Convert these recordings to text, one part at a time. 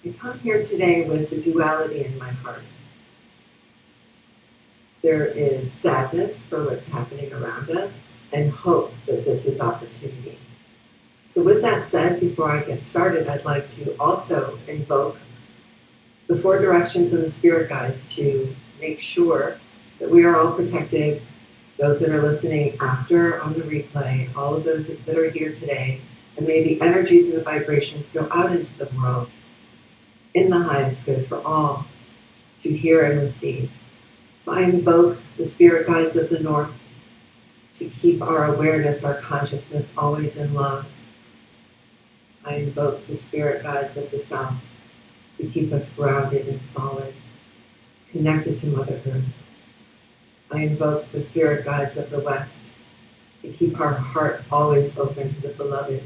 I come here today with the duality in my heart. There is sadness for what's happening around us and hope that this is opportunity. So with that said, before I get started, I'd like to also invoke the four directions and the spirit guides to make sure that we are all protected, those that are listening after on the replay, all of those that are here today, and may the energies and the vibrations go out into the world in the highest good for all to hear and receive. So I invoke the spirit guides of the North to keep our awareness, our consciousness always in love. I invoke the spirit guides of the South to keep us grounded and solid, connected to Mother Earth. I invoke the spirit guides of the West to keep our heart always open to the beloved,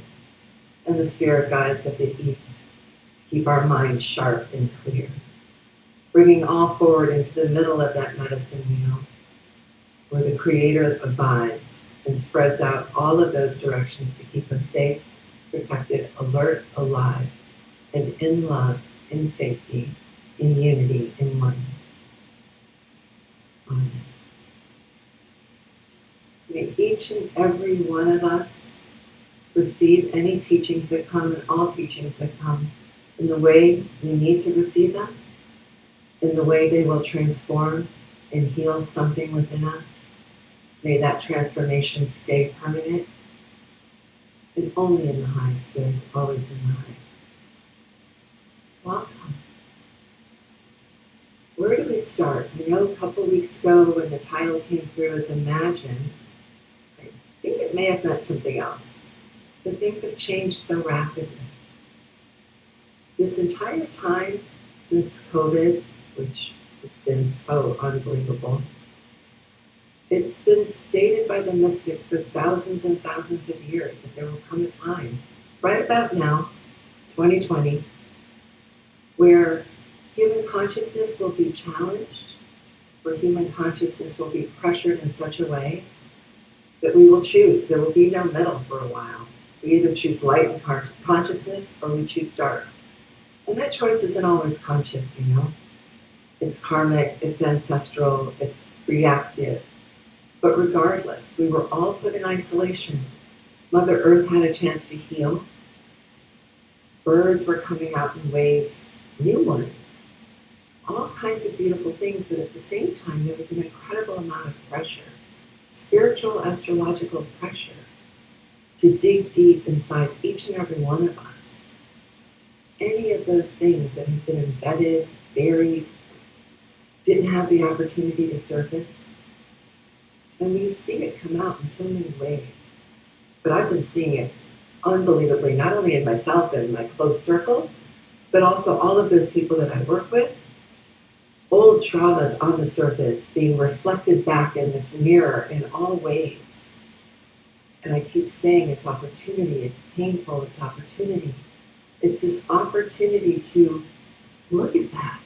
and the spirit guides of the East to keep our mind sharp and clear, bringing all forward into the middle of that medicine wheel where the Creator abides and spreads out all of those directions to keep us safe, protected, alert, alive, and in love, in safety, in unity, in oneness. Amen. May each and every one of us receive any teachings that come and all teachings that come in the way we need to receive them, in the way they will transform and heal something within us. May that transformation stay permanent and only in the highest good, always in the highest. Welcome. Where do we start? I know a couple weeks ago when the title came through as Imagine, I think it may have meant something else, but things have changed so rapidly. This entire time since COVID, which has been so unbelievable, it's been stated by the mystics for thousands and thousands of years that there will come a time, right about now, 2020, where human consciousness will be challenged, where human consciousness will be pressured in such a way that we will choose. There will be no middle for a while. We either choose light and consciousness or we choose dark. And that choice isn't always conscious, you know. It's karmic, it's ancestral, it's reactive. But regardless, we were all put in isolation. Mother Earth had a chance to heal. Birds were coming out in ways, new ones, all kinds of beautiful things, but at the same time, there was an incredible amount of pressure, spiritual, astrological pressure, to dig deep inside each and every one of us. Any of those things that have been embedded, buried, didn't have the opportunity to surface. And you see it come out in so many ways. But I've been seeing it unbelievably, not only in myself and my close circle, but also all of those people that I work with. Old traumas on the surface being reflected back in this mirror in all ways. And I keep saying it's opportunity, it's painful, it's opportunity. It's this opportunity to look at that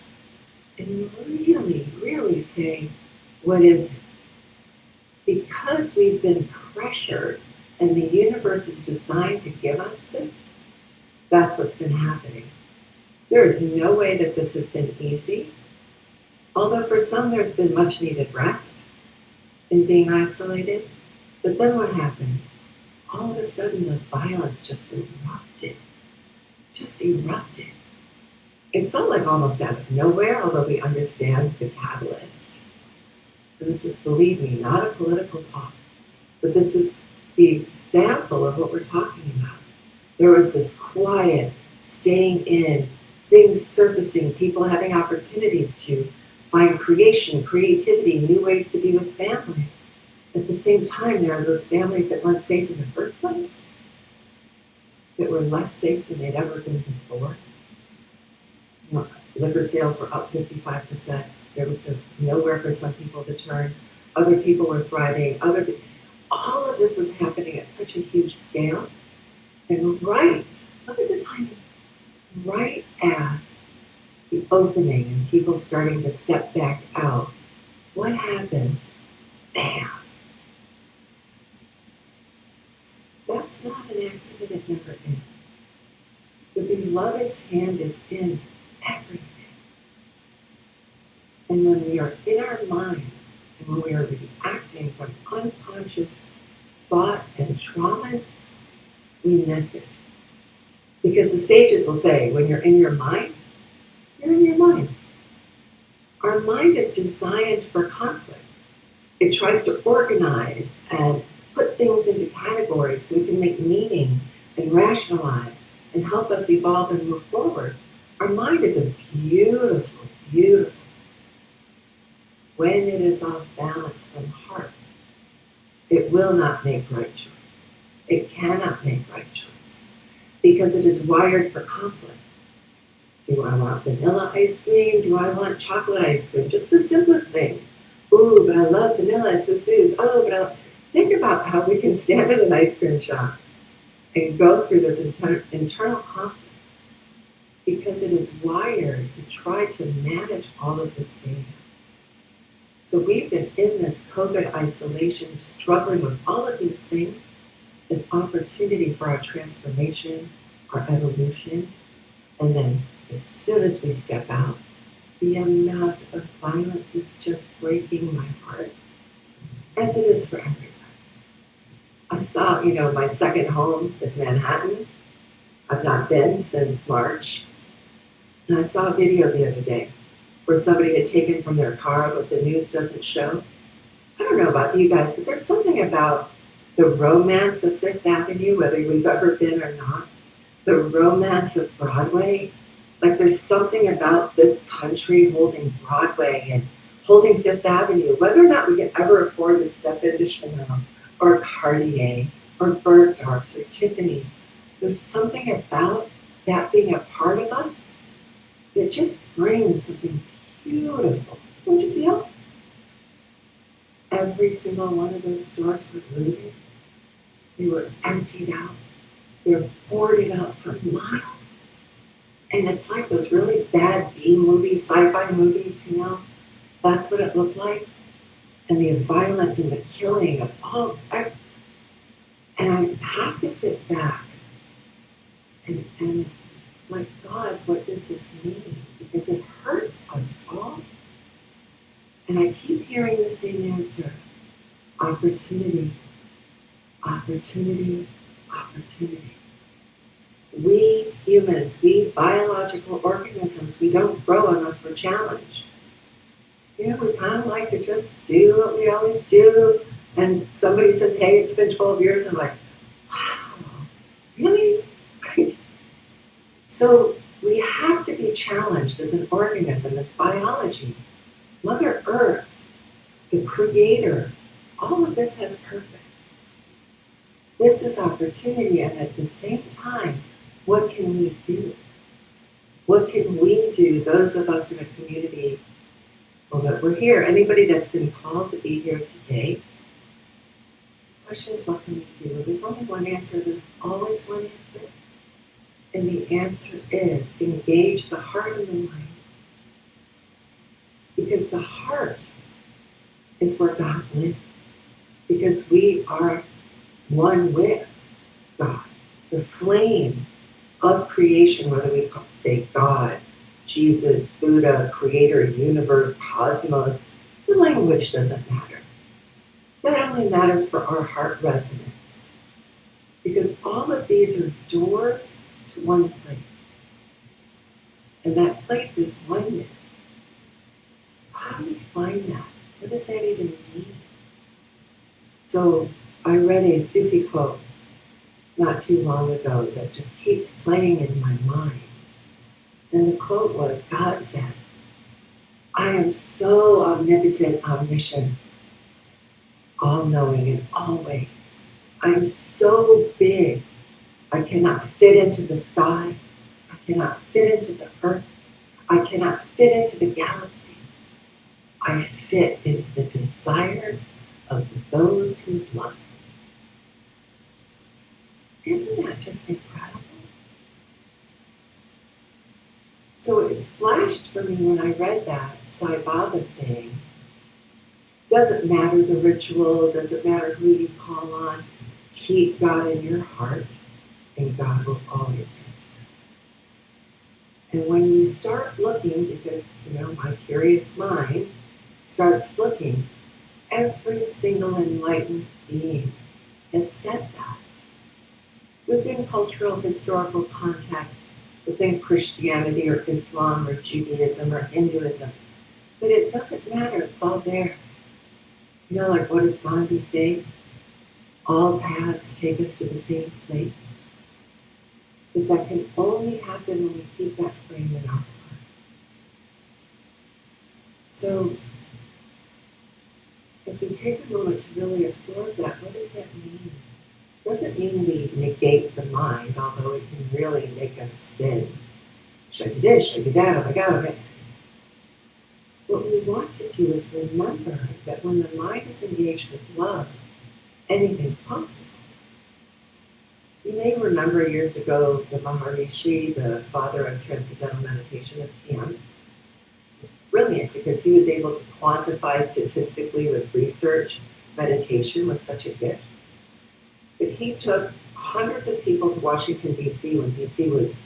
and really, really say, what is it? Because we've been pressured and the universe is designed to give us this, that's what's been happening. There is no way that this has been easy, although for some there's been much needed rest in being isolated. But then what happened? All of a sudden the violence just erupted. It felt like almost out of nowhere, although we understand the catalyst. And this is, believe me, not a political talk, but this is the example of what we're talking about. There was this quiet, staying in, things surfacing, people having opportunities to find creation, creativity, new ways to be with family. At the same time, there are those families that weren't safe in the first place, that were less safe than they'd ever been before. You know, liquor sales were up 55%. There was nowhere for some people to turn. Other people were thriving. All of this was happening at such a huge scale. And look at the timing, right as the opening and people starting to step back out, what happens? Bam! That's not an accident, it never is. The beloved's hand is in we are in our mind and when we are reacting from unconscious thought and traumas, we miss it. Because the sages will say, when you're in your mind, you're in your mind. Our mind is designed for conflict. It tries to organize and put things into categories so we can make meaning and rationalize and help us evolve and move forward. Our mind is a beautiful, beautiful. When it is off balance from heart, it will not make right choice. It cannot make right choice because it is wired for conflict. Do I want vanilla ice cream? Do I want chocolate ice cream? Just the simplest things. Ooh, but I love vanilla, it's so sweet. Oh, but think about how we can stand in an ice cream shop and go through this internal conflict because it is wired to try to manage all of this data. So we've been in this COVID isolation, struggling with all of these things, this opportunity for our transformation, our evolution, and then as soon as we step out, the amount of violence is just breaking my heart, as it is for everybody. I saw, my second home is Manhattan. I've not been since March. And I saw a video the other day where somebody had taken from their car what the news doesn't show. I don't know about you guys, but there's something about the romance of Fifth Avenue, whether we've ever been or not, the romance of Broadway. Like there's something about this country holding Broadway and holding Fifth Avenue, whether or not we can ever afford to step into Chanel or Cartier or Bergdorf's or Tiffany's. There's something about that being a part of us that just brings something beautiful. Don't you feel? Every single one of those stores were looted. They were emptied out. They're boarded up for miles. And it's like those really bad B movies, sci-fi movies, That's what it looked like. And the violence and the killing of all that. And I have to sit back and like, God, what does this mean? Because it hurts us all. And I keep hearing the same answer. Opportunity, opportunity, opportunity. We humans, we biological organisms, we don't grow unless we're challenged. We kind of like to just do what we always do. And somebody says, hey, it's been 12 years. And I'm like, wow, really? So we have to be challenged as an organism, as biology. Mother Earth, the creator, all of this has purpose. This is opportunity, and at the same time, what can we do? What can we do, those of us in a community, well, that we're here, anybody that's been called to be here today? The question is, what can we do? There's only one answer. There's always one answer. And the answer is engage the heart and the mind. Because the heart is where God lives. Because we are one with God. The flame of creation, whether we say God, Jesus, Buddha, Creator, Universe, Cosmos, the language doesn't matter. That only matters for our heart resonance. Because all of these are doors to one place. And that place is oneness. How do we find that? What does that even mean? So I read a Sufi quote not too long ago that just keeps playing in my mind. And the quote was, God says, I am so omnipotent, omniscient, all-knowing in all ways. I am so big, I cannot fit into the sky. I cannot fit into the earth. I cannot fit into the galaxies. I fit into the desires of those who love me. Isn't that just incredible? So it flashed for me when I read that, Sai Baba saying, doesn't matter the ritual, doesn't matter who you call on, keep God in your heart, and God will always answer. And when you start looking, because, my curious mind starts looking, every single enlightened being has said that. Within cultural, historical context, within Christianity or Islam or Judaism or Hinduism. But it doesn't matter, it's all there. You know, like what does Gandhi say? All paths take us to the same place. But that can only happen when we keep that frame in our heart. So, as we take a moment to really absorb that, what does that mean? It doesn't mean we negate the mind, although it can really make us spin. Should I do this? Should I do that? Oh my God, okay. What we want to do is remember that when the mind is engaged with love, anything's possible. You may remember years ago the Maharishi, the father of transcendental meditation of TM. Brilliant, because he was able to quantify statistically with research meditation was such a gift. But he took hundreds of people to Washington, D.C. when D.C. was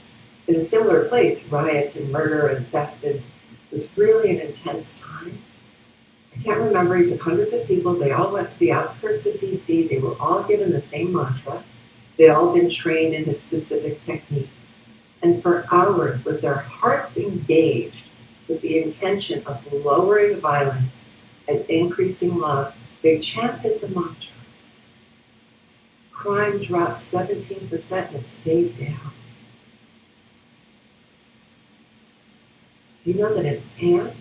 in a similar place, riots and murder and theft, and it was really an intense time. I can't remember, he took hundreds of people, they all went to the outskirts of D.C., they were all given the same mantra, they'd all been trained in a specific technique. And for hours, with their hearts engaged, with the intention of lowering violence and increasing love, they chanted the mantra. Crime dropped 17% and it stayed down. You know that an ant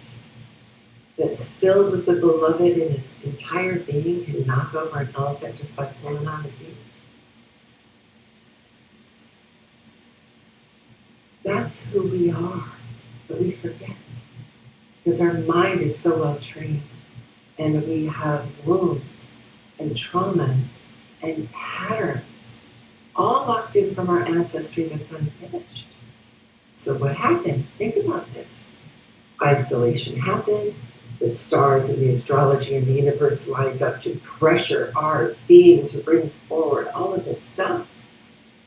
that's filled with the beloved in his entire being can knock over an elephant just by pulling on his ear? That's who we are, but we forget. Because our mind is so well trained, and we have wounds and traumas and patterns all locked in from our ancestry that's unfinished. So what happened? Think about this. Isolation happened. The stars and the astrology and the universe lined up to pressure our being to bring forward all of this stuff.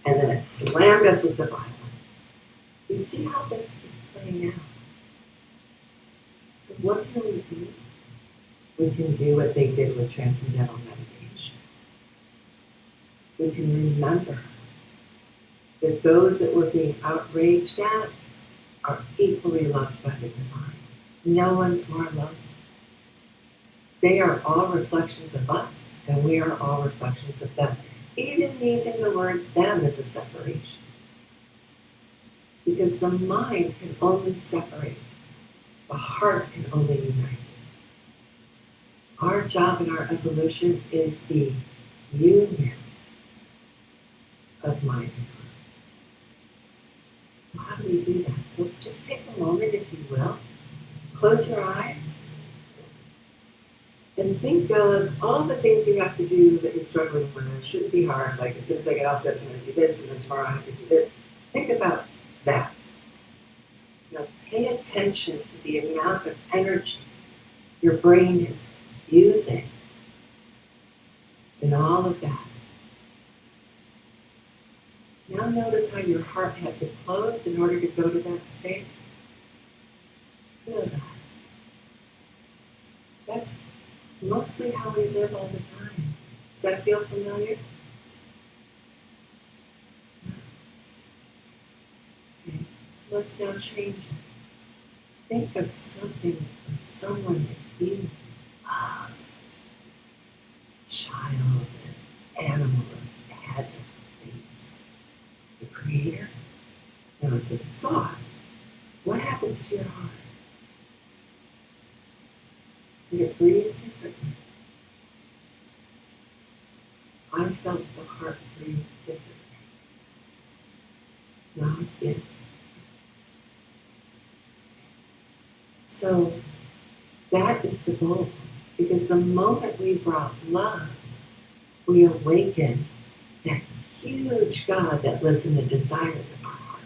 And then it slammed us with the violence. You see how this is playing out? So what can we do? We can do what they did with transcendental meditation. We can remember that those that we're being outraged at are equally loved by the divine. No one's more loved. They are all reflections of us, and we are all reflections of them. Even using the word them is a separation. Because the mind can only separate. The heart can only unite. Our job in our evolution is the union of mind and heart. Well, how do we do that? So let's just take a moment, if you will. Close your eyes. And think of all the things you have to do that you're struggling with. It shouldn't be hard. Like, as soon as I get off this, I'm going to do this, and then tomorrow I have to do this. Think about that. Now, pay attention to the amount of energy your brain is using in all of that. Now notice how your heart had to close in order to go to that space. Feel that. That's mostly how we live all the time. Does that feel familiar? Okay. So let's now change it. Think of something or someone that you love. Child, an animal, a pet, a face. The creator. Now it's a thought. What happens to your heart? Did it breathe differently? I felt the heart breathe differently. Now it's yes. So that is the goal. Because the moment we brought love, we awaken that huge God that lives in the desires of our heart.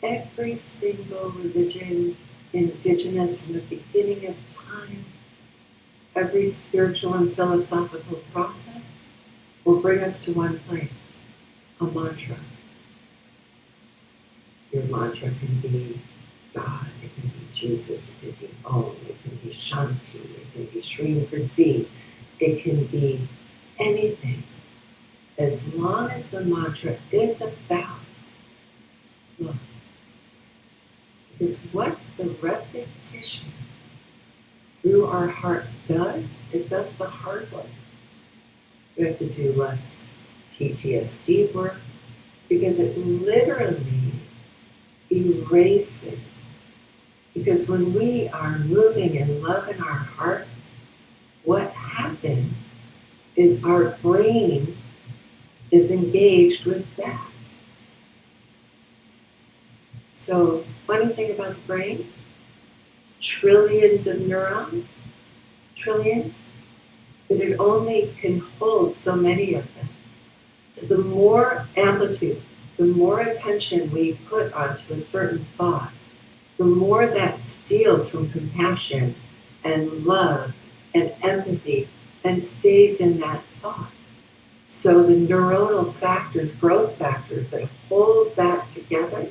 Every single religion, indigenous from the beginning of time, every spiritual and philosophical process will bring us to one place, a mantra. Your mantra can be God, it can be Jesus, it can be Om, it can be Shanti, it can be Shri Prasad, it can be anything, as long as the mantra is about love. Because what the repetition through our heart does, it does the hard work. We have to do less PTSD work because it literally erases. Because when we are moving in love in our heart, what happens is our brain is engaged with that. So, funny thing about the brain, trillions of neurons, trillions, but it only can hold so many of them. So the more amplitude, the more attention we put onto a certain thought, the more that steals from compassion and love and empathy and stays in that thought. So the neuronal factors, growth factors that hold that together,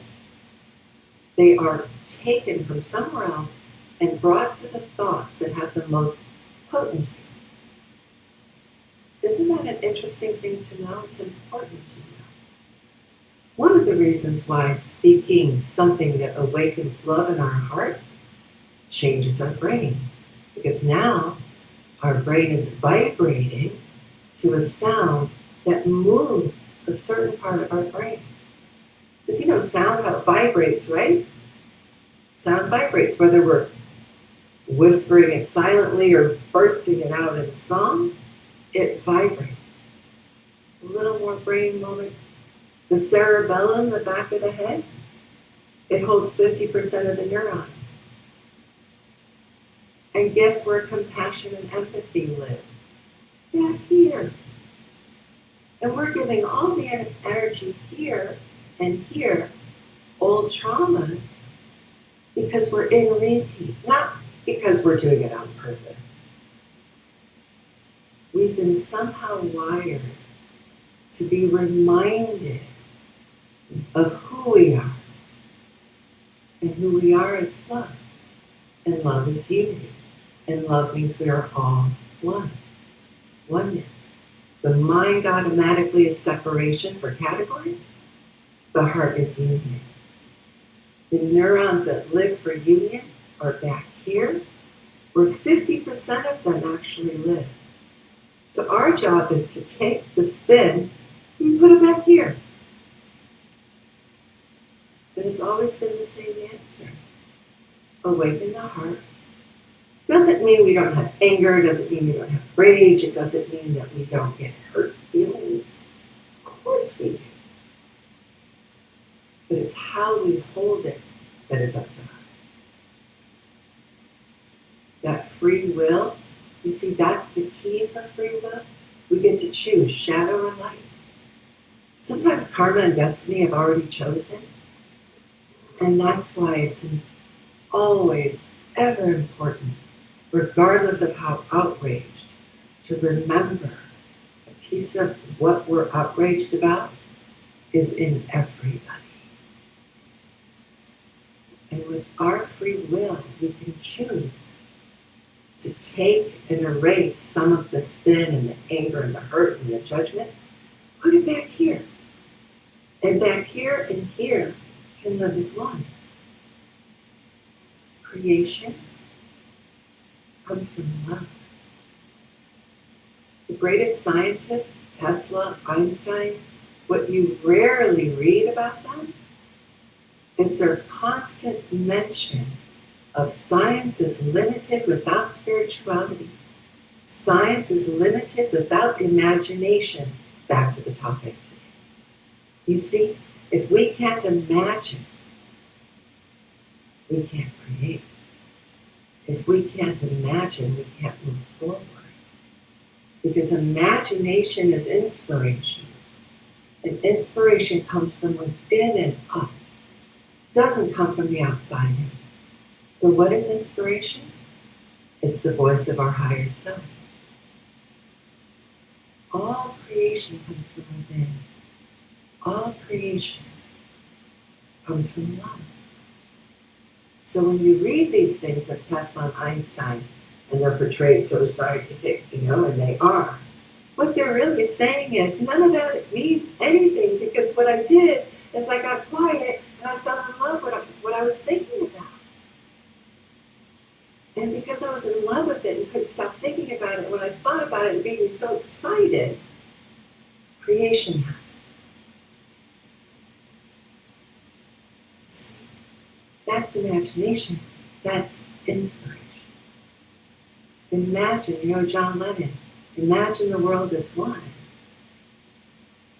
they are taken from somewhere else and brought to the thoughts that have the most potency. Isn't that an interesting thing to know? It's important to know. One of the reasons why speaking something that awakens love in our heart changes our brain. Because now our brain is vibrating to a sound that moves a certain part of our brain. Because you know sound how it vibrates, right? Sound vibrates, whether we're whispering it silently or bursting it out in song, it vibrates. A little more brain moment. The cerebellum, the back of the head, it holds 50% of the neurons. And guess where compassion and empathy live? Back here. And we're giving all the energy here and here, old traumas, because we're in repeat, not because we're doing it on purpose. We've been somehow wired to be reminded of who we are. And who we are is love. And love is unity. And love means we are all one. Oneness. The mind automatically is separation for category. The heart is union. The neurons that live for union are back here, where 50% of them actually live. So our job is to take the spin and put it back here. But it's always been the same answer. Awaken the heart. Doesn't mean we don't have anger, doesn't mean we don't have rage, it doesn't mean that we don't get hurt feelings. Of course we do. But it's how we hold it that is up to us. That free will, you see, that's the key for free will. We get to choose shadow or light. Sometimes karma and destiny have already chosen. And that's why it's always ever important, regardless of how outraged, to remember a piece of what we're outraged about is in everybody. And with our free will, we can choose to take and erase some of the spin and the anger and the hurt and the judgment, put it back here. And back here and here can live as one. Creation comes from love. The greatest scientists, Tesla, Einstein, what you rarely read about them is their constant mention of science is limited without spirituality. Science is limited without imagination. Back to the topic today. You see, if we can't imagine, we can't create. If we can't imagine, we can't move forward. Because imagination is inspiration. And inspiration comes from within and up. It doesn't come from the outside in. So what is inspiration? It's the voice of our higher self. All creation comes from within. All creation comes from love. So when you read these things of Tesla and Einstein, and they're portrayed so scientific, and they are, what they're really saying is none of that means anything, because what I did is I got quiet and I fell in love with what I was thinking about. And because I was in love with it and couldn't stop thinking about it, when I thought about it, it made me so excited. Creation happened. That's imagination. That's inspiration. Imagine, John Lennon, imagine the world as one.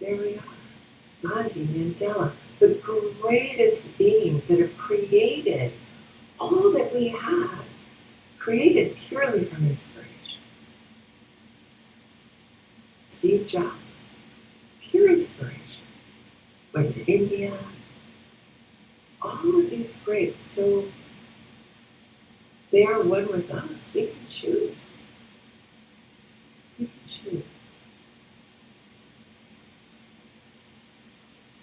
There we are. Gandhi, Mandela, the greatest beings that have created all that we have, created purely from inspiration. Steve Jobs, pure inspiration. Went to India. All of these greats, so they are one with us. We can choose. We can choose.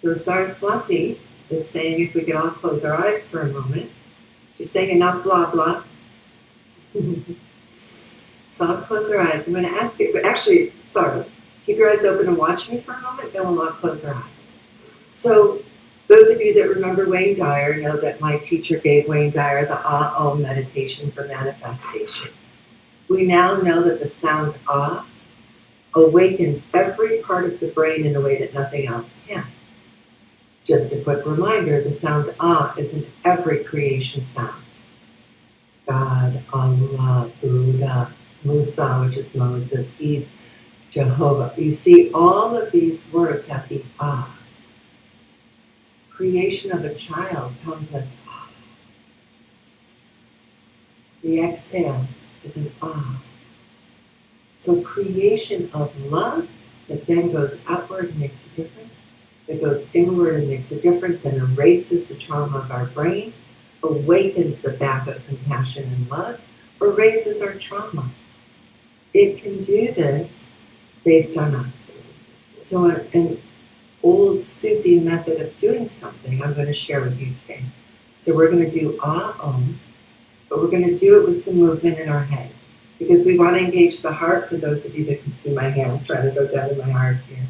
So Saraswati is saying if we could all close our eyes for a moment. She's saying enough blah blah. So I'll close our eyes. I'm going to ask you, but actually, sorry, keep your eyes open and watch me for a moment, then we'll all close our eyes. So those of you that remember Wayne Dyer know that my teacher gave Wayne Dyer the Ah-Om meditation for manifestation. We now know that the sound Ah awakens every part of the brain in a way that nothing else can. Just a quick reminder, the sound Ah is in every creation sound. God, Allah, Buddha, Musa, which is Moses, East, Jehovah. You see, all of these words have the Ah. Creation of a child comes with Ah. The exhale is an Ah. So creation of love that then goes outward and makes a difference, that goes inward and makes a difference and erases the trauma of our brain, awakens the back of compassion and love, erases our trauma. It can do this based on us. So an old Sufi method of doing something I'm going to share with you today. So we're going to do Ah-Om, but we're going to do it with some movement in our head, because we want to engage the heart. For those of you that can see my hands trying to go down in my heart here.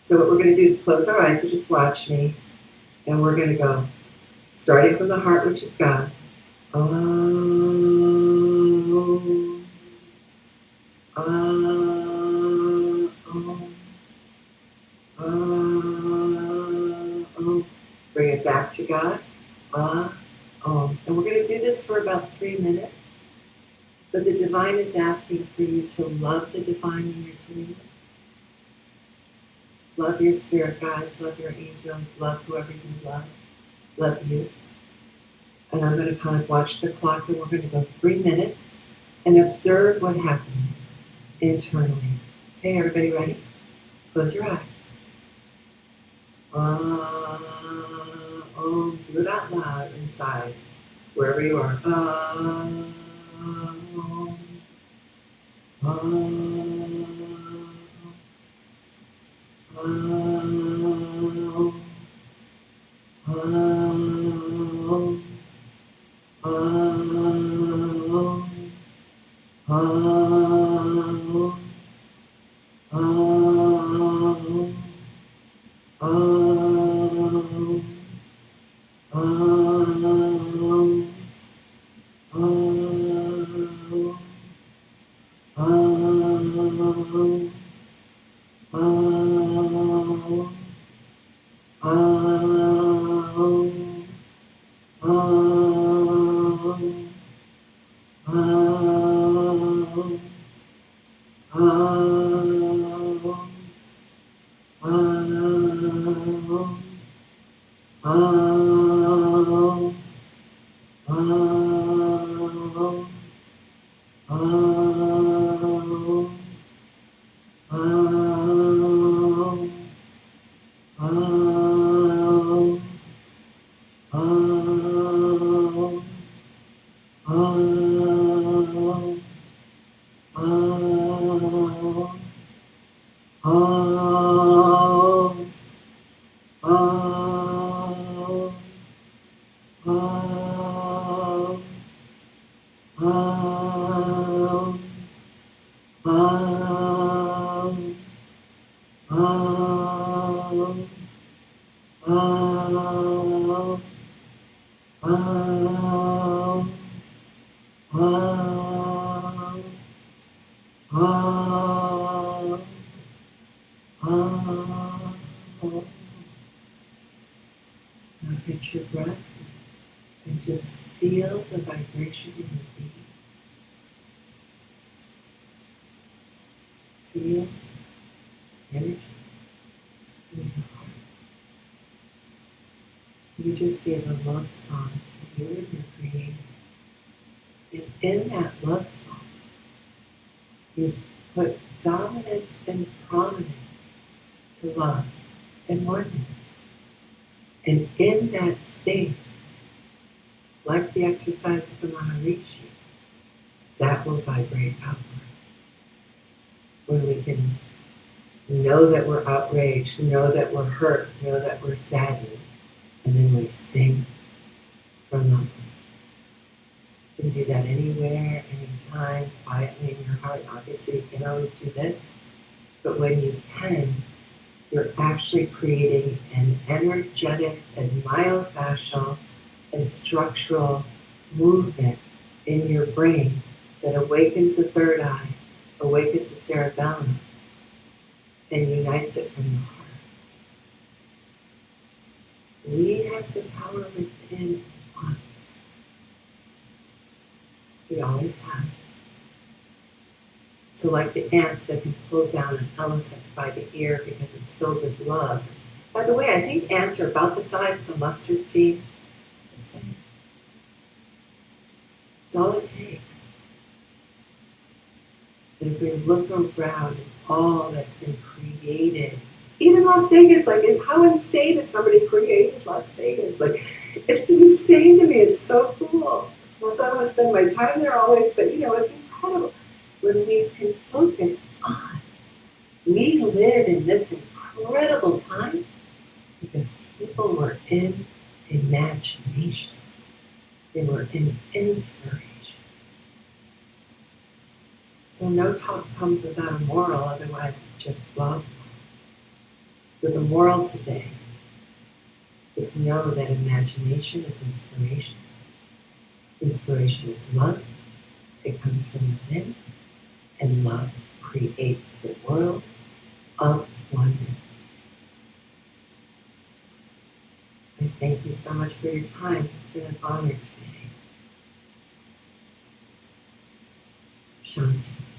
So what we're going to do is close our eyes, so just watch me, and we're going to go, starting from the heart, which is God. Om, Om, Om. Bring it back to God. Om. And we're going to do this for about 3 minutes. But the divine is asking for you to love the divine when you're doing it. Love your spirit guides, love your angels, love whoever you love. Love you. And I'm going to kind of watch the clock, and we're going to go 3 minutes and observe what happens internally. Okay, everybody ready? Close your eyes. Om, do it out loud inside, wherever you are. Om, Om, Om, Om. Om, Om, Om, Om. Now get your breath and just feel the vibration in your being. Feel energy in your heart. You just gave a love song to you and your creator. And in that love song, you put dominance and prominence to love and oneness. And in that space, like the exercise of the Maharishi, that will vibrate outward. When we can know that we're outraged, know that we're hurt, know that we're saddened, and then we sing from love. You can do that anywhere, anytime, quietly in your heart. Obviously, you can always do this, but when you can, you're actually creating an energetic and myofascial and structural movement in your brain that awakens the third eye, awakens the cerebellum, and unites it from the heart. We have the power within us. We always have. So like the ant that can pull down an elephant by the ear because it's filled with love. By the way, I think ants are about the size of a mustard seed. It's all it takes. And if we look around at all that's been created, even Las Vegas, like how insane is somebody created Las Vegas? Like, it's insane to me. It's so cool. Not that I want to spend my time there always, but it's incredible. When we can focus on, we live in this incredible time because people were in imagination. They were in inspiration. So no talk comes without a moral, otherwise it's just love. So the moral today is know that imagination is inspiration. Inspiration is love. It comes from within. And love creates the world of oneness. I thank you so much for your time. It's been an honor today. Shanti.